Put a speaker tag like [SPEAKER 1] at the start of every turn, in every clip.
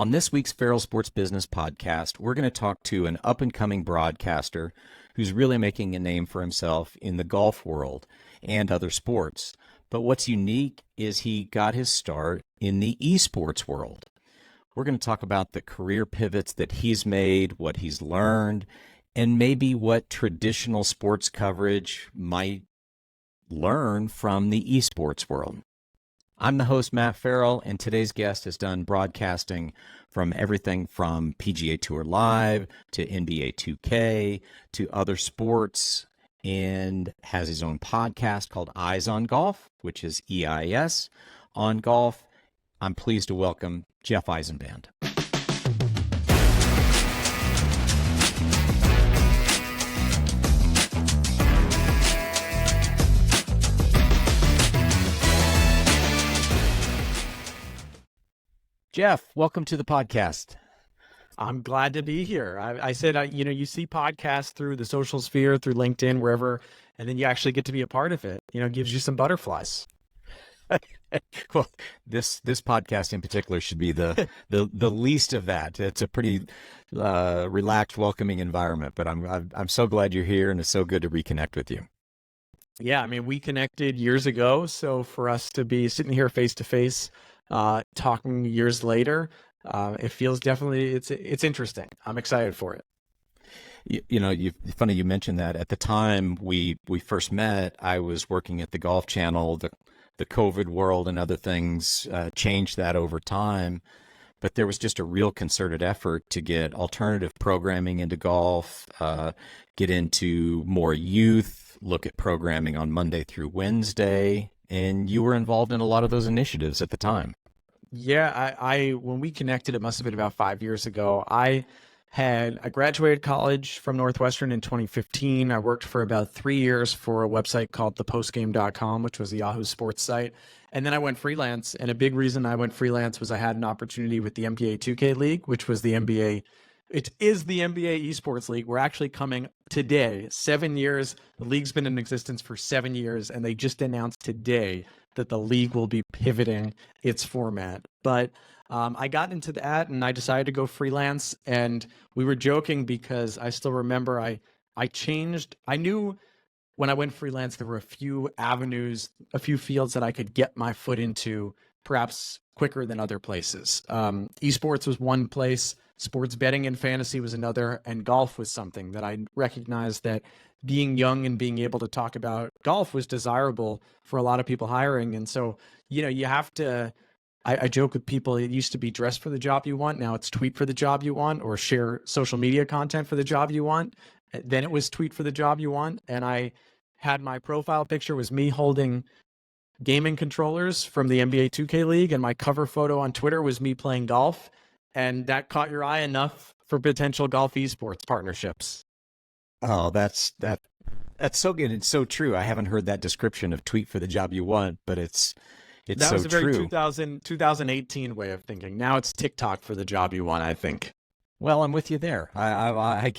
[SPEAKER 1] On this week's Farrell Sports Business Podcast, we're going to talk to an up-and-coming broadcaster who's really making a name for himself in the golf world and other sports. But what's unique is he got his start in the esports world. We're going to talk about the career pivots that he's made, what he's learned, and maybe what traditional sports coverage might learn from the esports world. I'm the host, Matt Farrell, and today's guest has done broadcasting from everything from PGA Tour Live to NBA 2K to other sports, and has his own podcast called Eyes on Golf, which is EIS on golf. I'm pleased to welcome Jeff Eisenband. Jeff, welcome to the podcast.
[SPEAKER 2] I'm glad to be here. I said, you see podcasts through the social sphere, through LinkedIn, wherever, and then you actually get to be a part of it. It gives you some butterflies.
[SPEAKER 1] Well, this podcast in particular should be the least of that. It's a pretty relaxed, welcoming environment. But I'm so glad you're here, and it's so good to reconnect with you.
[SPEAKER 2] Yeah, we connected years ago, so for us to be sitting here face to face, talking years later, it feels definitely it's interesting. I'm excited for it.
[SPEAKER 1] Funny you mentioned that. At the time we first met, I was working at the Golf Channel. The COVID world and other things changed that over time, but there was just a real concerted effort to get alternative programming into golf, get into more youth, look at programming on Monday through Wednesday, and you were involved in a lot of those initiatives at the time.
[SPEAKER 2] Yeah, I when we connected, it must have been about 5 years ago. I graduated college from Northwestern in 2015. I worked for about 3 years for a website called thepostgame.com, which was the Yahoo Sports site. And then I went freelance. And a big reason I went freelance was I had an opportunity with the NBA 2K League, which was the NBA. It is the NBA Esports League. We're actually coming today, 7 years. The league's been in existence for 7 years, and they just announced today that the league will be pivoting its format. But I got into that, and I decided to go freelance. And we were joking because I still remember I changed. I knew when I went freelance, there were a few avenues, a few fields that I could get my foot into perhaps quicker than other places. Esports was one place. Sports betting and fantasy was another, and golf was something that I recognized that being young and being able to talk about golf was desirable for a lot of people hiring. And so, you have to, I joke with people, it used to be dress for the job you want. Now it's tweet for the job you want, or share social media content for the job you want. Then it was tweet for the job you want. And I had my profile picture was me holding gaming controllers from the NBA 2K League, and my cover photo on Twitter was me playing golf. And that caught your eye enough for potential golf esports partnerships.
[SPEAKER 1] Oh, that's so good. It's so true. I haven't heard that description of tweet for the job you want, but it's
[SPEAKER 2] that
[SPEAKER 1] so
[SPEAKER 2] was a very
[SPEAKER 1] true.
[SPEAKER 2] 2018 way of thinking. Now it's TikTok for the job you want, I think.
[SPEAKER 1] Well, I'm with you there. I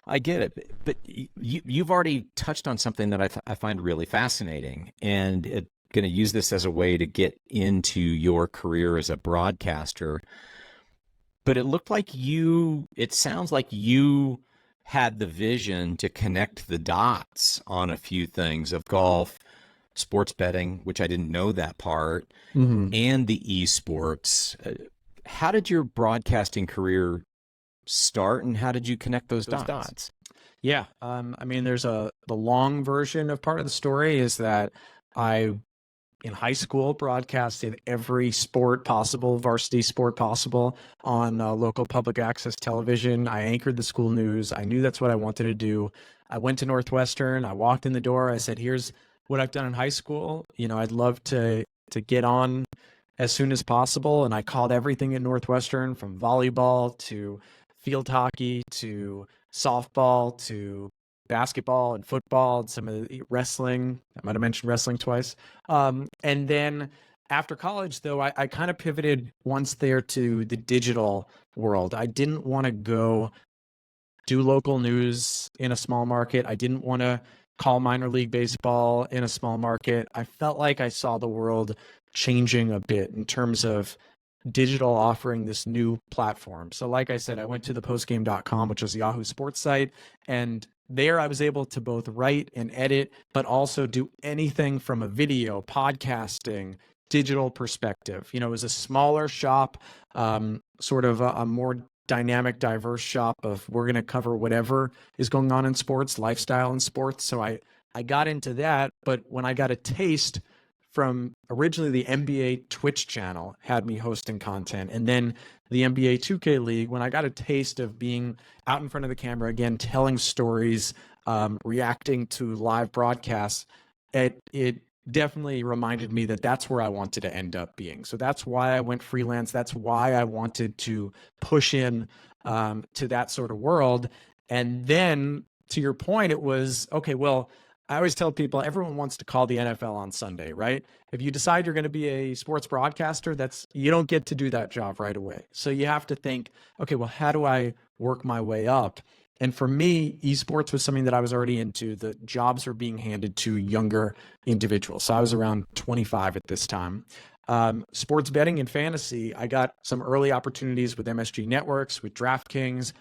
[SPEAKER 1] I get it. But you've already touched on something that I find really fascinating, and going to use this as a way to get into your career as a broadcaster. But it sounds like you had the vision to connect the dots on a few things of golf, sports betting, which I didn't know that part, and the esports. How did your broadcasting career start, and how did you connect those dots?
[SPEAKER 2] Yeah. There's the long version of part of the story is that in high school, broadcasted every sport possible, varsity sport possible on local public access television. I anchored the school news. I knew that's what I wanted to do. I went to Northwestern. I walked in the door. I said, here's what I've done in high school. I'd love to get on as soon as possible. And I called everything at Northwestern, from volleyball to field hockey to softball to basketball and football and some of the wrestling. I might have mentioned wrestling twice. And then after college, though, I kind of pivoted once there to the digital world. I didn't want to go do local news in a small market. I didn't want to call minor league baseball in a small market. I felt like I saw the world changing a bit in terms of digital offering, this new platform. So like I said, I went to the postgame.com, which is Yahoo Sports site, and there I was able to both write and edit, but also do anything from a video, podcasting, digital perspective. It was a smaller shop, sort of a more dynamic, diverse shop of we're going to cover whatever is going on in sports, lifestyle in sports. So I got into that, but when I got a taste from originally the NBA Twitch channel had me hosting content, and then the NBA 2K League, when I got a taste of being out in front of the camera again, telling stories, reacting to live broadcasts, it definitely reminded me that that's where I wanted to end up being. So that's why I went freelance. That's why I wanted to push in to that sort of world. And then to your point, it was, okay, well, I always tell people everyone wants to call the NFL on Sunday, right? If you decide you're going to be a sports broadcaster, you don't get to do that job right away. So you have to think, okay, well, how do I work my way up? And for me, esports was something that I was already into. The jobs are being handed to younger individuals. So I was around 25 at this time. Sports betting and fantasy, I got some early opportunities with MSG Networks, with DraftKings,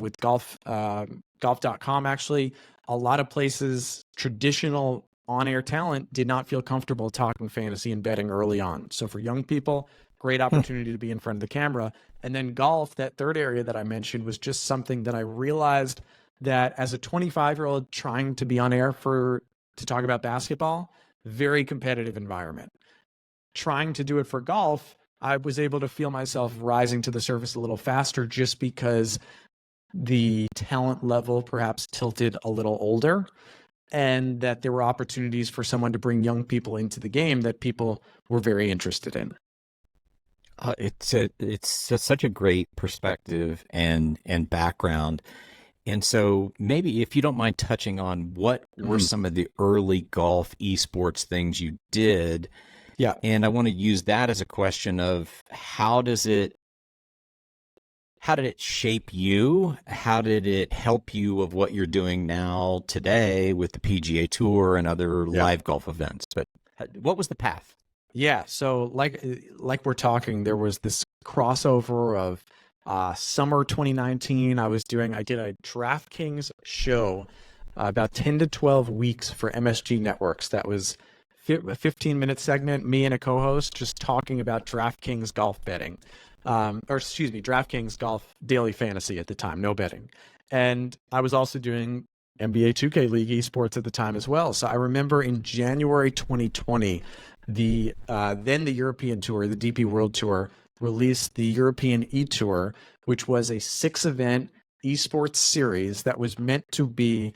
[SPEAKER 2] with golf.com actually. A lot of places, traditional on-air talent did not feel comfortable talking fantasy and betting early on. So for young people, great opportunity to be in front of the camera. And then golf, that third area that I mentioned, was just something that I realized that as a 25-year-old trying to be on air to talk about basketball, very competitive environment. Trying to do it for golf, I was able to feel myself rising to the surface a little faster just because the talent level perhaps tilted a little older, and that there were opportunities for someone to bring young people into the game that people were very interested in.
[SPEAKER 1] It's such a great perspective and background. And so maybe if you don't mind touching on what were some of the early golf esports things you did.
[SPEAKER 2] Yeah.
[SPEAKER 1] And I want to use that as a question of how did it shape you? How did it help you of what you're doing now today with the PGA Tour and other live golf events? But what was the path?
[SPEAKER 2] Yeah. So like we're talking, there was this crossover of summer 2019. I did a DraftKings show about 10 to 12 weeks for MSG Networks. That was a 15-minute segment, me and a co-host just talking about DraftKings golf betting. DraftKings golf daily fantasy at the time, no betting. And I was also doing NBA 2K League esports at the time as well. So I remember in January 2020, then the European Tour, the DP World Tour, released the European E-Tour, which was a 6-event esports series that was meant to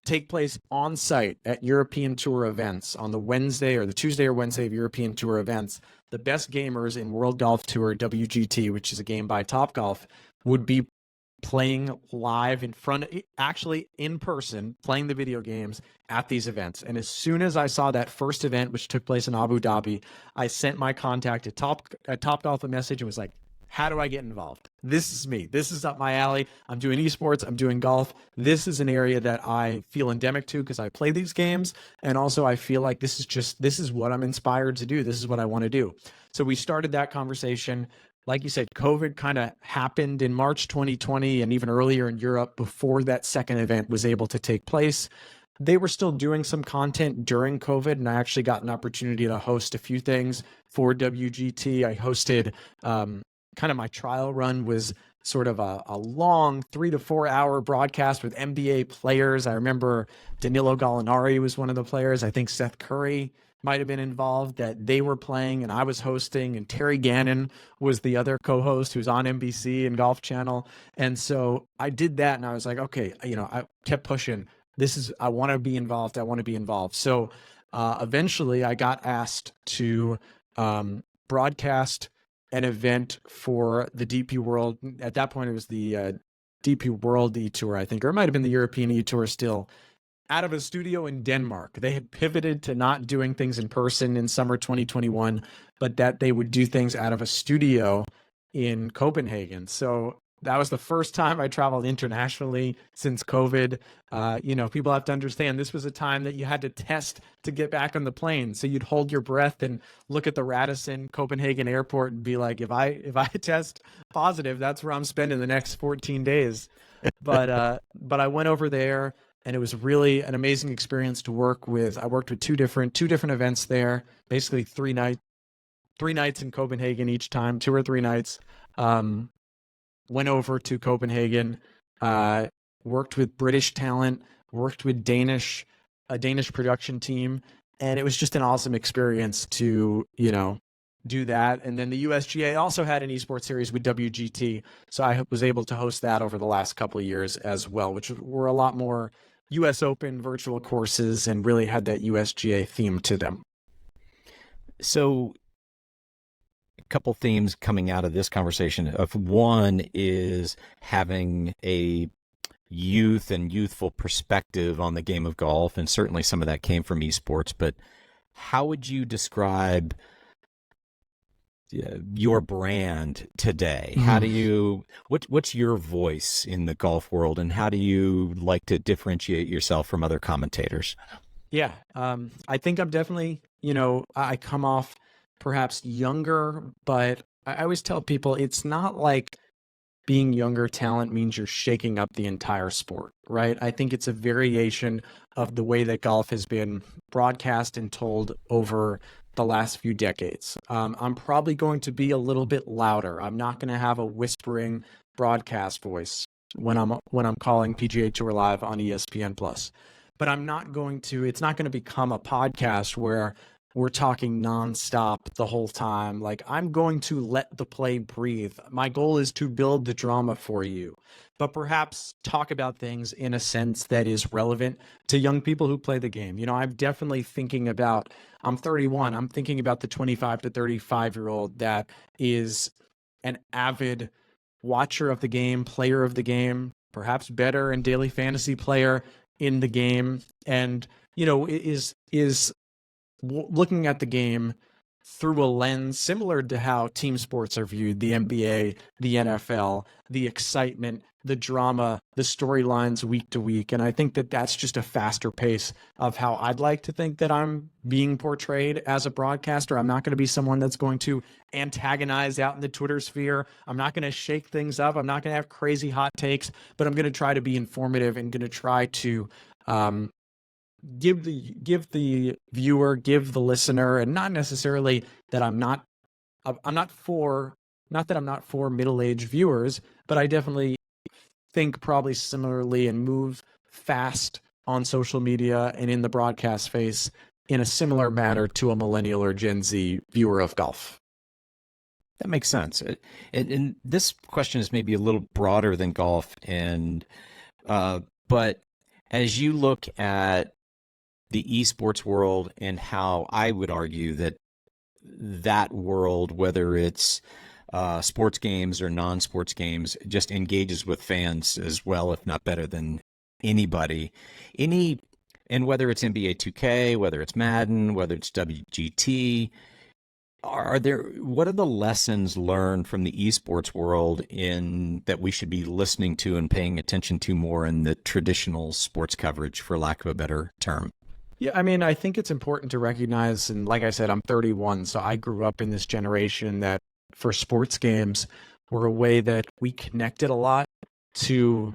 [SPEAKER 2] take place on site at European Tour events on the Wednesday or the Tuesday or Wednesday of European Tour events. The best gamers in World Golf Tour WGT, which is a game by Topgolf, would be playing live actually in person, playing the video games at these events. And as soon as I saw that first event, which took place in Abu Dhabi, I sent my contact at Topgolf a message and was like, how do I get involved? This is me. This is up my alley. I'm doing esports. I'm doing golf. This is an area that I feel endemic to because I play these games. And also I feel like this is what I'm inspired to do. This is what I want to do. So we started that conversation. Like you said, COVID kind of happened in March 2020 and even earlier in Europe before that second event was able to take place. They were still doing some content during COVID, and I actually got an opportunity to host a few things for WGT. I hosted kind of my trial run was sort of a long 3 to 4 hour broadcast with NBA players. I remember Danilo Gallinari was one of the players. I think Seth Curry might have been involved, that they were playing and I was hosting, and Terry Gannon was the other co-host who's on NBC and Golf Channel. And so I did that and I was like, okay, I kept pushing. I want to be involved. I want to be involved. So eventually I got asked to broadcast an event for the DP World. At that point, it was the DP World E-Tour, I think, or it might have been the European E-Tour still, out of a studio in Denmark. They had pivoted to not doing things in person in summer 2021, but that they would do things out of a studio in Copenhagen. So That was the first time I traveled internationally since COVID. People have to understand this was a time that you had to test to get back on the plane. So you'd hold your breath and look at the Radisson Copenhagen airport and be like, if I test positive, that's where I'm spending the next 14 days. But I went over there, and it was really an amazing experience to work with. I worked with two different events there, basically 3 nights in Copenhagen each time, 2 or 3 nights. Went over to Copenhagen, worked with British talent, worked with a Danish production team, and it was just an awesome experience to, do that. And then the USGA also had an esports series with WGT, so I was able to host that over the last couple of years as well, which were a lot more US Open virtual courses and really had that USGA theme to them.
[SPEAKER 1] So a couple themes coming out of this conversation. Of one is having a youth and youthful perspective on the game of golf, and certainly some of that came from esports. But how would you describe your brand today? How do you what's your voice in the golf world, and how do you like to differentiate yourself from other commentators?
[SPEAKER 2] Yeah, I think I'm definitely, I come off perhaps younger, but I always tell people it's not like being younger talent means you're shaking up the entire sport, right? I think it's a variation of the way that golf has been broadcast and told over the last few decades. I'm probably going to be a little bit louder. I'm not going to have a whispering broadcast voice when I'm calling PGA Tour Live on ESPN Plus. But it's not going to become a podcast where we're talking nonstop the whole time. Like, I'm going to let the play breathe. My goal is to build the drama for you, but perhaps talk about things in a sense that is relevant to young people who play the game. I'm definitely thinking about, I'm 31. I'm thinking about the 25 to 35-year-old that is an avid watcher of the game, player of the game, perhaps better and daily fantasy player in the game, and is looking at the game through a lens similar to how team sports are viewed: the NBA, the NFL, the excitement, the drama, the storylines week to week. And I think that that's just a faster pace of how I'd like to think that I'm being portrayed as a broadcaster. I'm not going to be someone that's going to antagonize out in the Twitter sphere. I'm not going to shake things up. I'm not going to have crazy hot takes, but I'm going to try to be informative and going to try to give the viewer, give the listener, and not necessarily that I'm not for middle-aged viewers, but I definitely think probably similarly and move fast on social media and in the broadcast space in a similar manner to a millennial or Gen Z viewer of golf.
[SPEAKER 1] That makes sense. And this question is maybe a little broader than golf, but as you look at the esports world and how I would argue that world, whether it's sports games or non-sports games, just engages with fans as well, if not better than anybody. And whether it's NBA 2K, whether it's Madden, whether it's WGT, what are the lessons learned from the esports world that we should be listening to and paying attention to more in the traditional sports coverage, for lack of a better term?
[SPEAKER 2] Yeah, I mean, I think it's important to recognize, and like I said, I'm 31, so I grew up in this generation that for sports games were a way that we connected a lot to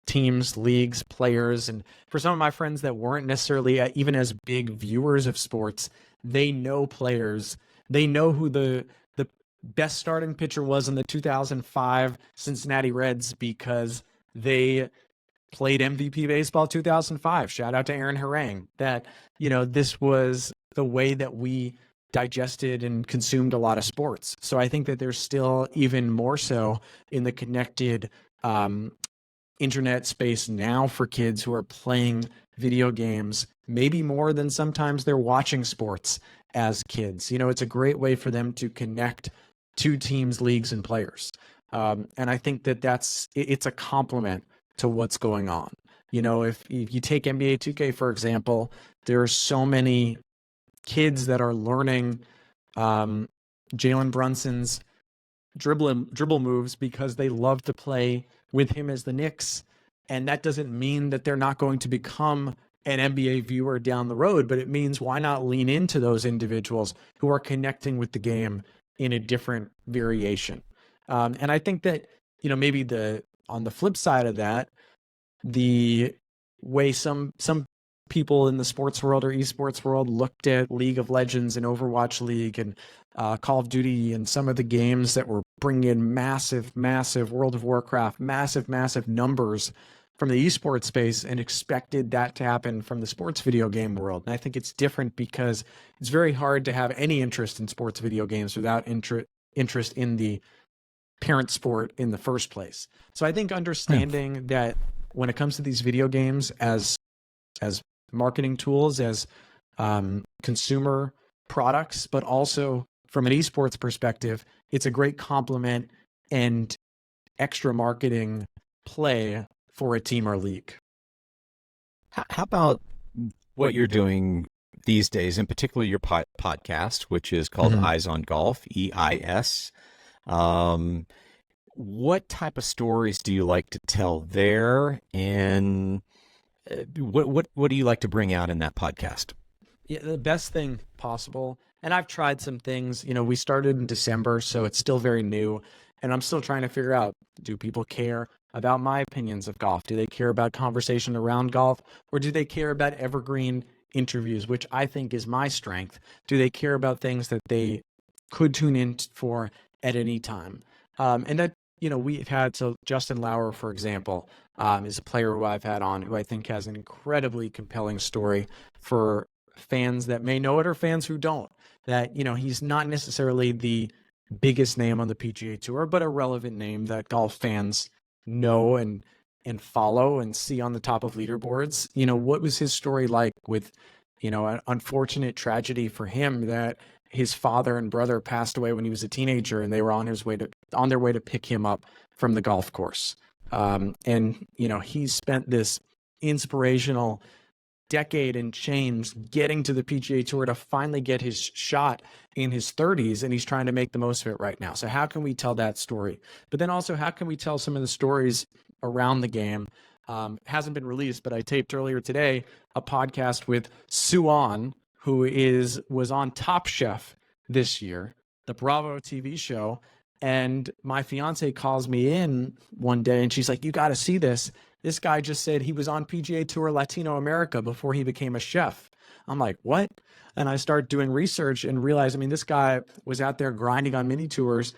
[SPEAKER 2] teams, leagues, players. And for some of my friends that weren't necessarily even as big viewers of sports, they know players. They know who the best starting pitcher was in the 2005 Cincinnati Reds because they played MVP baseball 2005. Shout out to Aaron Harang. That, this was the way that we digested and consumed a lot of sports. So I think that there's still even more so in the connected internet space now for kids who are playing video games, maybe more than sometimes they're watching sports as kids. It's a great way for them to connect to teams, leagues, and players. And I think that it's a complement to what's going on. If you take NBA 2K, for example, there are so many kids that are learning Jalen Brunson's dribble moves because they love to play with him as the Knicks. And that doesn't mean that they're not going to become an NBA viewer down the road, but it means why not lean into those individuals who are connecting with the game in a different variation. And I think that, maybe on the flip side of that, the way some people in the sports world or esports world looked at League of Legends and Overwatch League and Call of Duty and some of the games that were bringing in massive World of Warcraft, massive numbers from the esports space, and expected that to happen from the sports video game world. And I think it's different because it's very hard to have any interest in sports video games without interest in the parent sport in the first place. So I think understanding that when it comes to these video games as marketing tools, as consumer products, but also from an esports perspective, it's a great complement and extra marketing play for a team or league.
[SPEAKER 1] How about what you're doing these days, in particular your podcast, which is called Eyes on Golf, EIS? What type of stories do you like to tell there, and what do you like to bring out in that podcast?
[SPEAKER 2] Yeah, the best thing possible. And I've tried some things. We started in December, so it's still very new, and I'm still trying to figure out, do people care about my opinions of golf? Do they care about conversation around golf, or do they care about evergreen interviews, which I think is my strength? Do they care about things that they could tune in for at any time? And that, we've had, so Justin Lauer, for example, is a player who I've had on, who I think has an incredibly compelling story for fans that may know it or fans who don't. That, he's not necessarily the biggest name on the PGA Tour, but a relevant name that golf fans know and follow and see on the top of leaderboards. What was his story like with, an unfortunate tragedy for him that his father and brother passed away when he was a teenager, and they were on their way to pick him up from the golf course. And he's spent this inspirational decade and change getting to the PGA Tour to finally get his shot in his 30s, and he's trying to make the most of it right now. So how can we tell that story? But then also, how can we tell some of the stories around the game? Hasn't been released, but I taped earlier today a podcast with Suan, who was on Top Chef this year, the Bravo TV show. And my fiance calls me in one day and she's like, "You got to see this. This guy just said he was on PGA Tour Latino America before he became a chef." I'm like, "What?" And I start doing research and realize, this guy was out there grinding on mini tours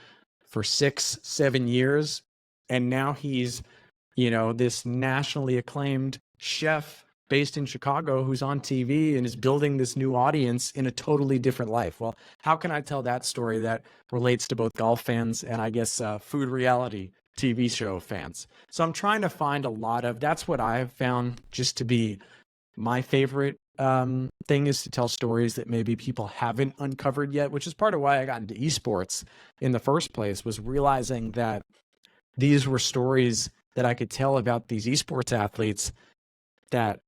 [SPEAKER 2] for 6-7 years. And now he's, this nationally acclaimed chef based in Chicago who's on TV and is building this new audience in a totally different life. Well, how can I tell that story that relates to both golf fans and I guess food reality TV show fans? So I'm trying to find that's what I've found just to be my favorite thing, is to tell stories that maybe people haven't uncovered yet, which is part of why I got into esports in the first place, was realizing that these were stories that I could tell about these esports athletes that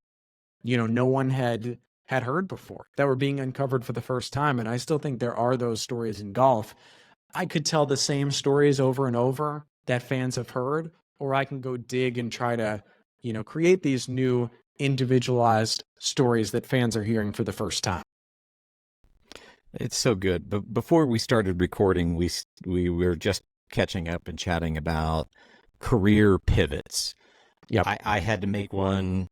[SPEAKER 2] no one had heard before, that were being uncovered for the first time. And I still think there are those stories in golf. I could tell the same stories over and over that fans have heard, or I can go dig and try to, create these new individualized stories that fans are hearing for the first time.
[SPEAKER 1] It's so good. But before we started recording, we were just catching up and chatting about career pivots.
[SPEAKER 2] Yeah,
[SPEAKER 1] I had to make one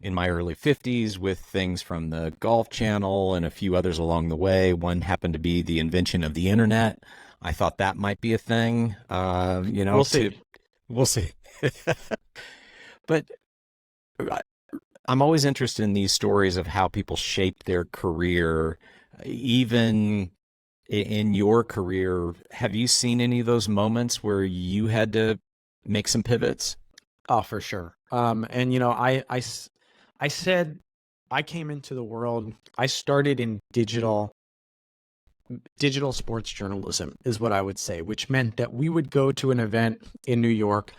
[SPEAKER 1] in my early 50s with things from the Golf Channel and a few others along the way. One happened to be the invention of the internet. I thought that might be a thing.
[SPEAKER 2] We'll see.
[SPEAKER 1] We'll see. But I'm always interested in these stories of how people shape their career. Even in your career, have you seen any of those moments where you had to make some pivots?
[SPEAKER 2] Oh, for sure. I said I came into the world, I started in digital sports journalism is what I would say, which meant that we would go to an event in New York.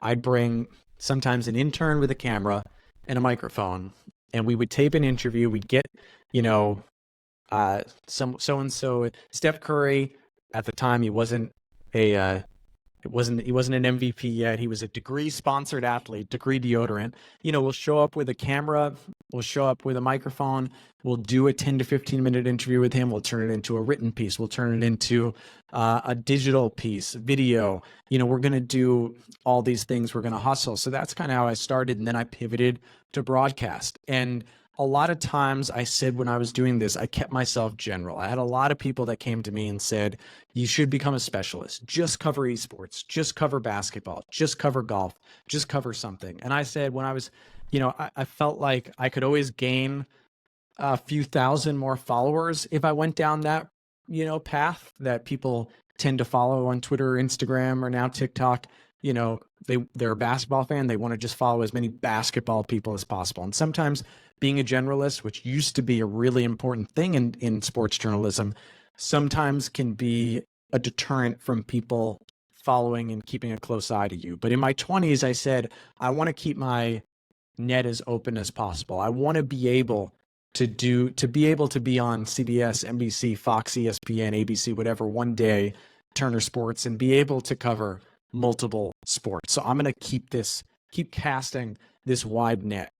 [SPEAKER 2] I'd bring sometimes an intern with a camera and a microphone, and we would tape an interview. We'd get, some so-and-so, Steph Curry. At the time, he wasn't he wasn't an MVP yet. He was a degree sponsored athlete, degree deodorant. We'll show up with a camera, we'll show up with a microphone, we'll do a 10 to 15-minute interview with him. We'll turn it into a written piece. We'll turn it into a digital piece, video. We're going to do all these things. We're going to hustle. So that's kind of how I started. And then I pivoted to broadcast. And a lot of times I said when I was doing this, I kept myself general. I had a lot of people that came to me and said, you should become a specialist. Just cover esports, just cover basketball, just cover golf, just cover something. And I said, when I was, I felt like I could always gain a few thousand more followers if I went down that, path that people tend to follow on Twitter or Instagram or now TikTok. They're a basketball fan. They want to just follow as many basketball people as possible. And sometimes being a generalist, which used to be a really important thing in sports journalism, sometimes can be a deterrent from people following and keeping a close eye to you. But in my 20s, I said, I want to keep my net as open as possible. I want to be able to be on CBS, NBC, Fox, ESPN, ABC, whatever, one day, Turner Sports, and be able to cover multiple sports. So I'm going to keep casting this wide net.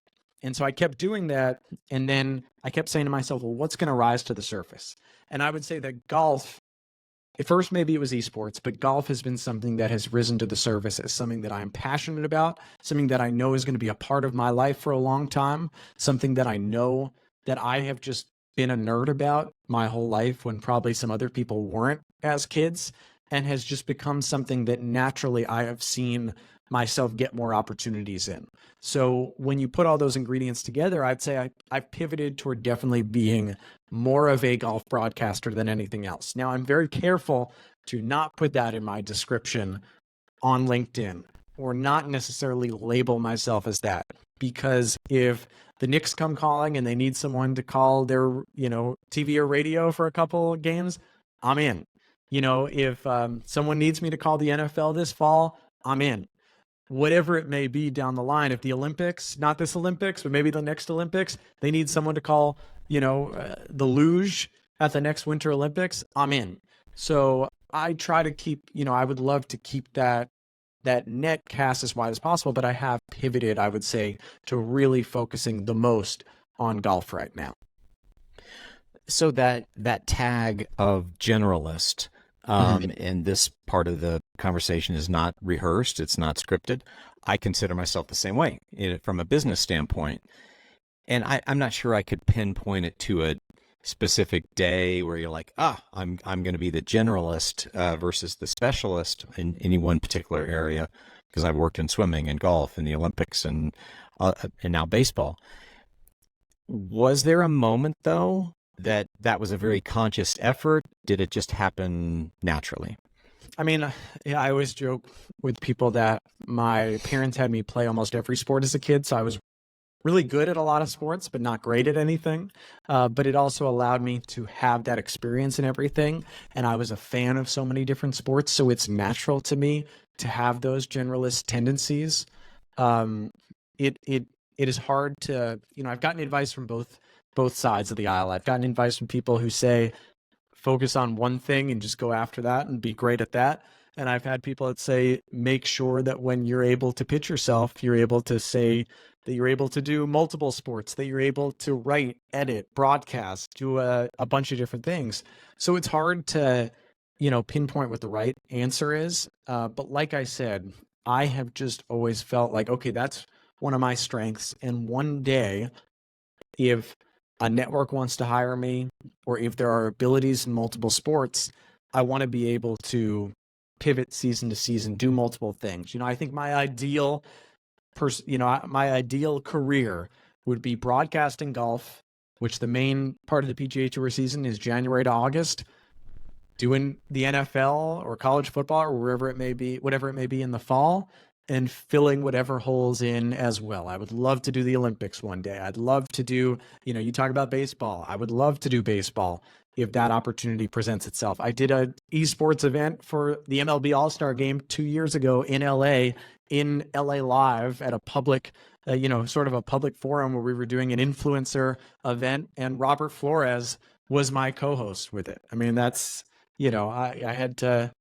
[SPEAKER 2] And so I kept doing that. And then I kept saying to myself, well, what's going to rise to the surface? And I would say that golf, at first maybe it was esports, but golf has been something that has risen to the surface as something that I'm passionate about, something that I know is going to be a part of my life for a long time, something that I know that I have just been a nerd about my whole life when probably some other people weren't as kids, and has just become something that naturally I have seen myself get more opportunities in. So when you put all those ingredients together, I'd say I've pivoted toward definitely being more of a golf broadcaster than anything else. Now, I'm very careful to not put that in my description on LinkedIn or not necessarily label myself as that, because if the Knicks come calling and they need someone to call their, TV or radio for a couple of games, I'm in. If someone needs me to call the NFL this fall, I'm in. Whatever it may be down the line, if the Olympics, not this Olympics, but maybe the next Olympics, they need someone to call, the luge at the next Winter Olympics, I'm in. So I try to keep, I would love to keep that net cast as wide as possible, but I have pivoted, I would say, to really focusing the most on golf right now.
[SPEAKER 1] So that tag of generalist, and this part of the conversation is not rehearsed, it's not scripted. I consider myself the same way from a business standpoint. And I'm not sure I could pinpoint it to a specific day where you're like, I'm going to be the generalist versus the specialist in any one particular area, because I've worked in swimming and golf and the Olympics and now baseball. Was there a moment, though, that was a very conscious effort? Did it just happen naturally?
[SPEAKER 2] I mean, yeah, I always joke with people that my parents had me play almost every sport as a kid. So I was really good at a lot of sports, but not great at anything. But it also allowed me to have that experience in everything. And I was a fan of so many different sports. So it's natural to me to have those generalist tendencies. It is hard to, I've gotten advice from both sides of the aisle. I've gotten advice from people who say, focus on one thing and just go after that and be great at that. And I've had people that say, make sure that when you're able to pitch yourself, you're able to say that you're able to do multiple sports, that you're able to write, edit, broadcast, do a bunch of different things. So it's hard to, pinpoint what the right answer is. But like I said, I have just always felt like, okay, that's one of my strengths. And one day, if a network wants to hire me, or if there are abilities in multiple sports, I want to be able to pivot season to season, do multiple things. I think my ideal career would be broadcasting golf, which the main part of the PGA Tour season is January to August, doing the NFL or college football or whatever it may be in the fall, and filling whatever holes in as well. I would love to do the Olympics one day. I'd love to do, you talk about baseball. I would love to do baseball if that opportunity presents itself. I did an esports event for the MLB All-Star Game 2 years ago in LA Live at a public, sort of a public forum where we were doing an influencer event, and Robert Flores was my co-host with it. I mean, that's, I had to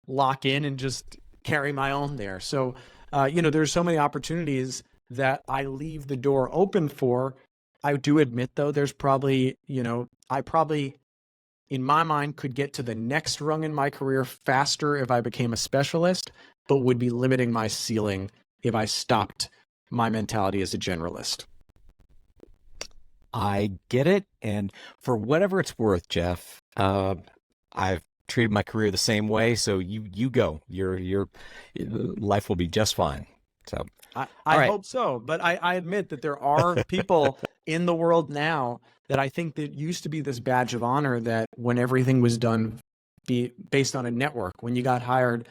[SPEAKER 2] lock in and just carry my own there. So, there's so many opportunities that I leave the door open for. I do admit, though, there's probably, I probably, in my mind, could get to the next rung in my career faster if I became a specialist, but would be limiting my ceiling if I stopped my mentality as a generalist.
[SPEAKER 1] I get it. And for whatever it's worth, Jeff, I've treated my career the same way. So you go, your life will be just fine. So
[SPEAKER 2] I
[SPEAKER 1] all right.
[SPEAKER 2] hope so, but I admit that there are people in the world now that I think that used to be this badge of honor that when everything was done based on a network, when you got hired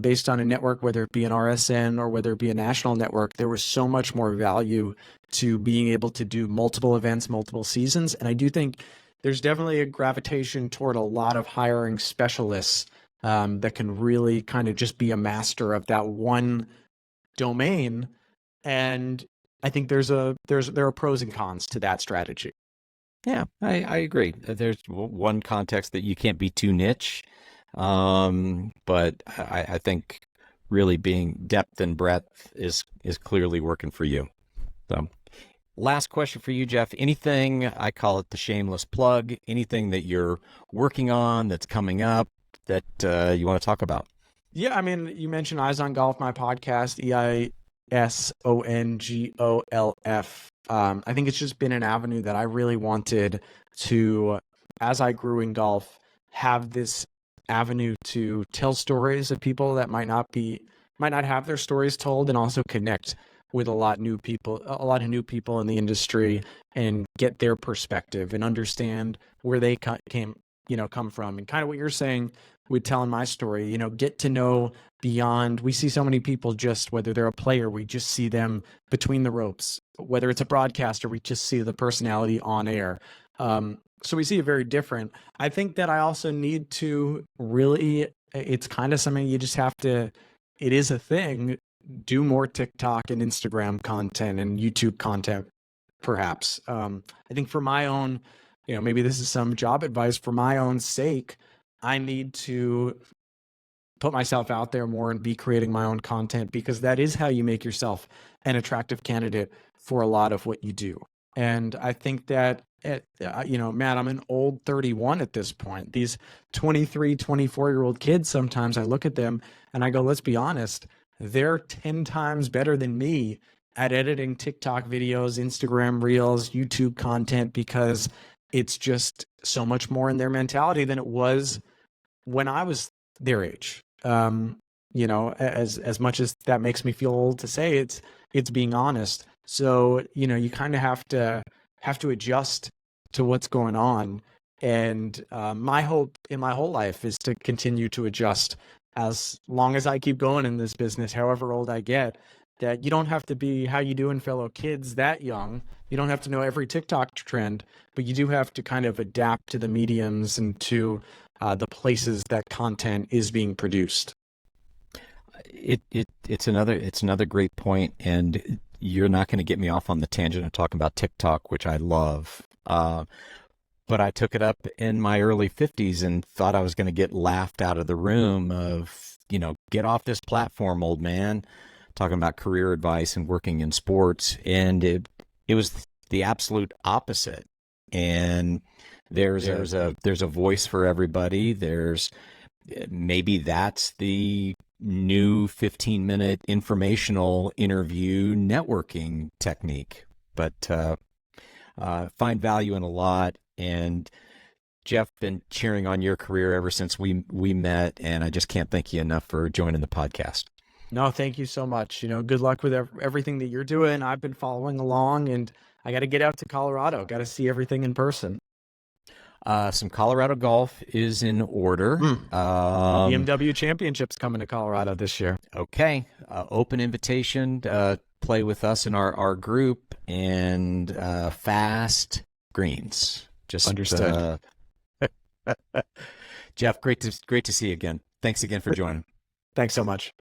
[SPEAKER 2] based on a network, whether it be an RSN or whether it be a national network, there was so much more value to being able to do multiple events, multiple seasons. And I do think there's definitely a gravitation toward a lot of hiring specialists that can really kind of just be a master of that one domain. And I think there are pros and cons to that strategy.
[SPEAKER 1] Yeah, I agree. There's one context that you can't be too niche. But I think really being depth and breadth is clearly working for you. So last question for you, Jeff. Anything, I call it the shameless plug, anything that you're working on that's coming up that you want to talk about?
[SPEAKER 2] Yeah, I mean, you mentioned Eyes on Golf, my podcast, EISONGOLF. I think it's just been an avenue that I really wanted to, as I grew in golf, have this avenue to tell stories of people that might not have their stories told, and also connect with a lot of new people in the industry and get their perspective and understand where they come from, and kind of what you're saying with telling my story, get to know beyond. We see so many people, just whether they're a player, we just see them between the ropes. Whether it's a broadcaster, we just see the personality on air. So we see it very different. I think that I also need to really, it's kind of something you just have to, it is a thing, do more TikTok and Instagram content and YouTube content, perhaps. I think for my own, maybe this is some job advice, for my own sake, I need to put myself out there more and be creating my own content, because that is how you make yourself an attractive candidate for a lot of what you do. And I think that, Matt, I'm an old 31 at this point. These 23, 24-year-old kids, sometimes I look at them and I go, let's be honest, they're 10 times better than me at editing TikTok videos, Instagram reels, YouTube content, because it's just so much more in their mentality than it was when I was their age. As much as that makes me feel old to say, it's being honest. So, you kind of have to adjust to what's going on. And my hope in my whole life is to continue to adjust as long as I keep going in this business, however old I get. That you don't have to be how you doing, fellow kids, that young. You don't have to know every TikTok trend, but you do have to kind of adapt to the mediums and to the places that content is being produced.
[SPEAKER 1] It's another great point, and you're not going to get me off on the tangent of talking about TikTok, which I love. But I took it up in my early 50s and thought I was going to get laughed out of the room of, get off this platform, old man, talking about career advice and working in sports. And it was the absolute opposite. And there's a voice for everybody. Maybe that's the new 15-minute informational interview networking technique, but find value in a lot. And Jeff, been cheering on your career ever since we met, and I just can't thank you enough for joining the podcast.
[SPEAKER 2] No, thank you so much. Good luck with everything that you're doing. I've been following along, and I got to get out to Colorado. Got to see everything in person.
[SPEAKER 1] Some Colorado golf is in order.
[SPEAKER 2] BMW Championship's coming to Colorado this year.
[SPEAKER 1] Okay. Open invitation to play with us in our group, and fast greens. Just
[SPEAKER 2] understood.
[SPEAKER 1] Jeff, great to see you again. Thanks again for joining.
[SPEAKER 2] Thanks so much.